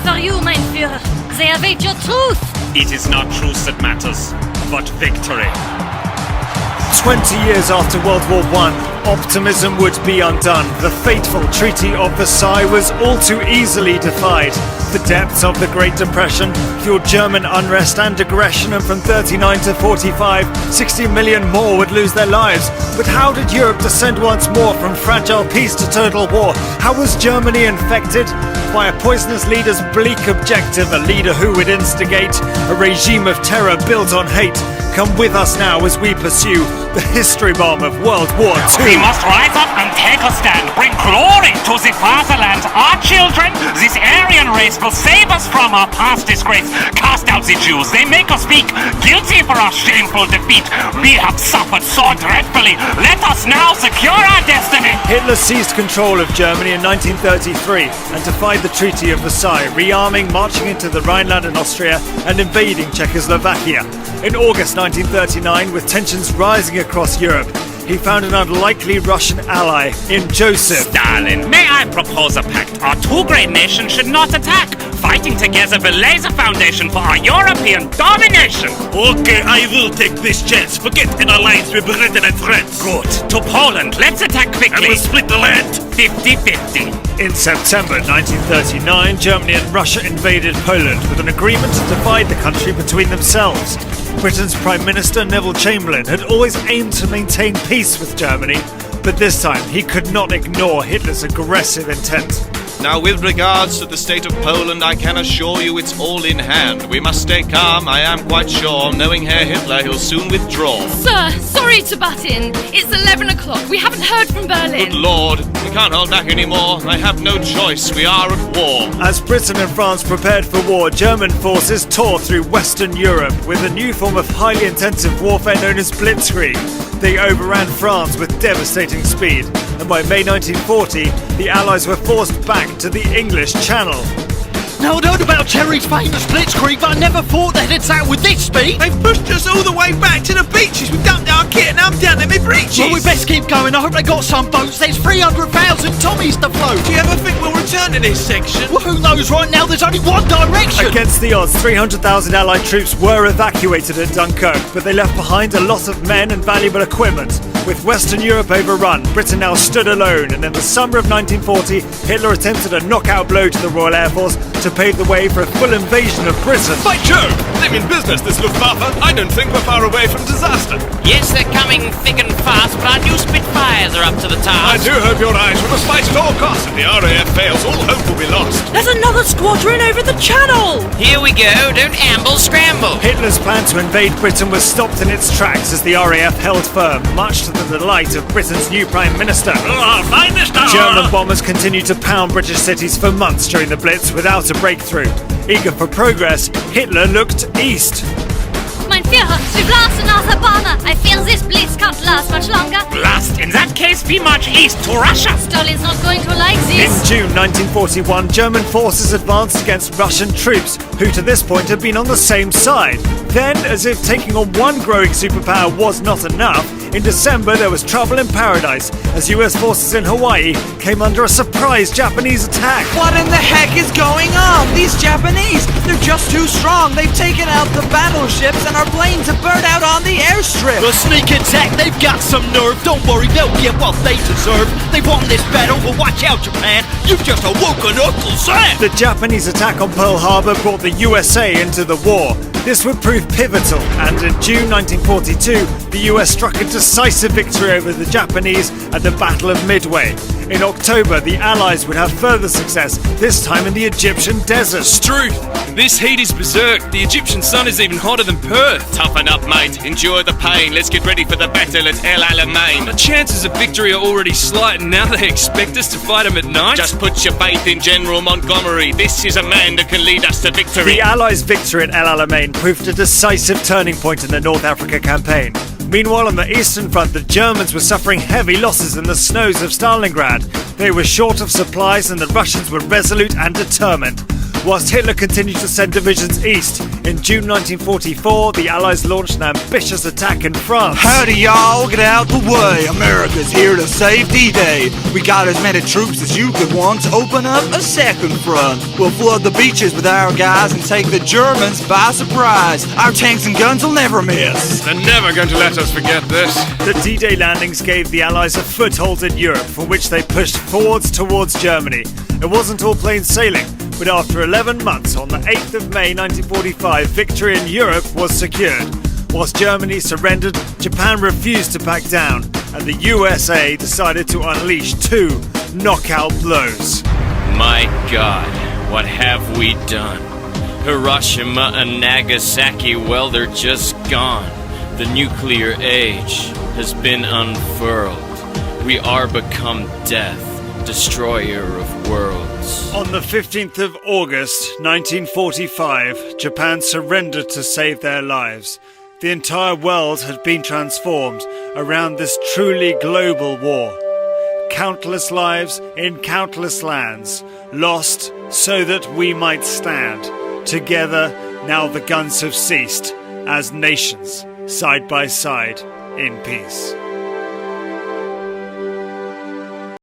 for you, mein Führer. They await your truth. It is not truth that matters, but victory. 20 years after World War I, optimism would be undone. The fateful Treaty of Versailles was all too easily defied. The depths of the Great Depression fueled German unrest and aggression, and from 39 to 45, 60 million more would lose their lives. But how did Europe descend once more from fragile peace to total war? How was Germany infected? By a poisonous leader's bleak objective, a leader who would instigate a regime of terror built on hate. Come with us now as we pursue the history bomb of World War II. We must rise up and take a stand, bring glory to the fatherland. Our children, this Aryan race will save us from our past disgrace. Cast out the Jews, they make us weak, guilty for our shameful defeat. We have suffered so dreadfully. Let us now secure our destiny. Hitler seized control of Germany in 1933 and defied the Treaty of Versailles, rearming, marching into the Rhineland and Austria, and invading Czechoslovakia. In August 1939, with tensions rising across Europe, he found an unlikely Russian ally in Joseph Stalin, may I propose a pact? Our two great nations should not attack. Fighting together will lay the foundation for our European domination. Okay, I will take this chance. Forget an alliance with Britain and France. Good. To Poland, let's attack quickly. And we'll split the land. 50-50. In September 1939, Germany and Russia invaded Poland with an agreement to divide the country between themselves. Britain's Prime Minister Neville Chamberlain had always aimed to maintain peace with Germany, but this time he could not ignore Hitler's aggressive intent. Now, with regards to the state of Poland, I can assure you it's all in hand. We must stay calm, I am quite sure. Knowing Herr Hitler, he'll soon withdraw. Sir, sorry to butt in. It's 11 o'clock. We haven't heard from Berlin. Good Lord, we can't hold back anymore. I have no choice. We are at war. As Britain and France prepared for war, German forces tore through Western Europe with a new form of highly intensive warfare known as blitzkrieg. They overran France with devastating speed, and by May 1940, the Allies were forced back to the English Channel. Now, I'd heard about Cherry's famous blitzkrieg, but I never thought they'd attack with this speed. They've pushed us all the way back to the beaches. We've dumped our kit and I'm down to my breeches. Well, we best keep going. I hope they got some boats. There's 300,000 Tommies to float. Do you ever think we'll return to this section? Well, who knows? Right now, there's only one direction. Against the odds, 300,000 Allied troops were evacuated at Dunkirk, but they left behind a lot of men and valuable equipment. With Western Europe overrun, Britain now stood alone, and in the summer of 1940, Hitler attempted a knockout blow to the Royal Air Force to pave the way for a full invasion of Britain. By Jove! They mean business, this Luftwaffe. I don't think we're far away from disaster. Yes, they're coming thick and fast, but our new Spitfires are up to the I task. do hope your eyes. We must fight at all costs. If the RAF fails, all hope will be lost. There's another squadron over the channel. Here we go, don't amble, scramble. Hitler's plan to invade Britain was stopped in its tracks as the RAF held firm, much to the delight of Britain's new Prime Minister. German bombers continued to pound British cities for months during the Blitz without a breakthrough. Eager for progress, Hitler looked east. Mein Führer, we've lost another bomber. I fear this blitz can't last much longer. Blast! In that case, we march east to Russia. Stalin's not going to like In this. June 1941, German forces advanced against Russian troops, who to this point had been on the same side. Then, as if taking on one growing superpower was not enough, in December there was trouble in paradise as US forces in Hawaii came under a surprise Japanese attack. What in the heck is going on? These Japanese, they're just too strong. They've taken out the battleships and our planes have burned out on the airstrip. The sneak attack, they've got some nerve. Don't worry, they'll get what they deserve. They've won this battle, but watch out, Japan. You've just awoken Uncle Sam. The Japanese attack on Pearl Harbor brought the USA into the war. This would prove pivotal, and in June 1942, the US struck a decisive victory over the Japanese at the Battle of Midway. In October, the Allies would have further success, this time in the Egyptian desert. Truth! This heat is berserk. The Egyptian sun is even hotter than Perth. Toughen up, mate. Endure the pain. Let's get ready for the battle at El Alamein. The chances of victory are already slight, and now they expect us to fight them at night? Just put your faith in General Montgomery. This is a man that can lead us to victory. The Allies' victory at El Alamein proved a decisive turning point in the North Africa campaign. Meanwhile, on the Eastern Front, the Germans were suffering heavy losses in the snows of Stalingrad. They were short of supplies and the Russians were resolute and determined. Whilst Hitler continued to send divisions east, in June 1944, the Allies launched an ambitious attack in France. Howdy, y'all. Get out the way. America's here to save D-Day. We got as many troops as you could want to open up a second front. We'll flood the beaches with our guys and take the Germans by surprise. Our tanks and guns will never miss. They're never going to let us forget this. The D-Day landings gave the Allies a foothold in Europe, from which they pushed forwards towards Germany. It wasn't all plain sailing, but after 11 months, on the 8th of May 1945, victory in Europe was secured. Whilst Germany surrendered, Japan refused to back down, and the USA decided to unleash 2 knockout blows. My God, what have we done? Hiroshima and Nagasaki, well, they're just gone. The nuclear age has been unfurled. We are become death, destroyer of worlds. On the 15th of August 1945, Japan surrendered to save their lives. The entire world had been transformed around this truly global war. Countless lives in countless lands, lost so that we might stand. Together, now the guns have ceased, as nations, side by side, in peace.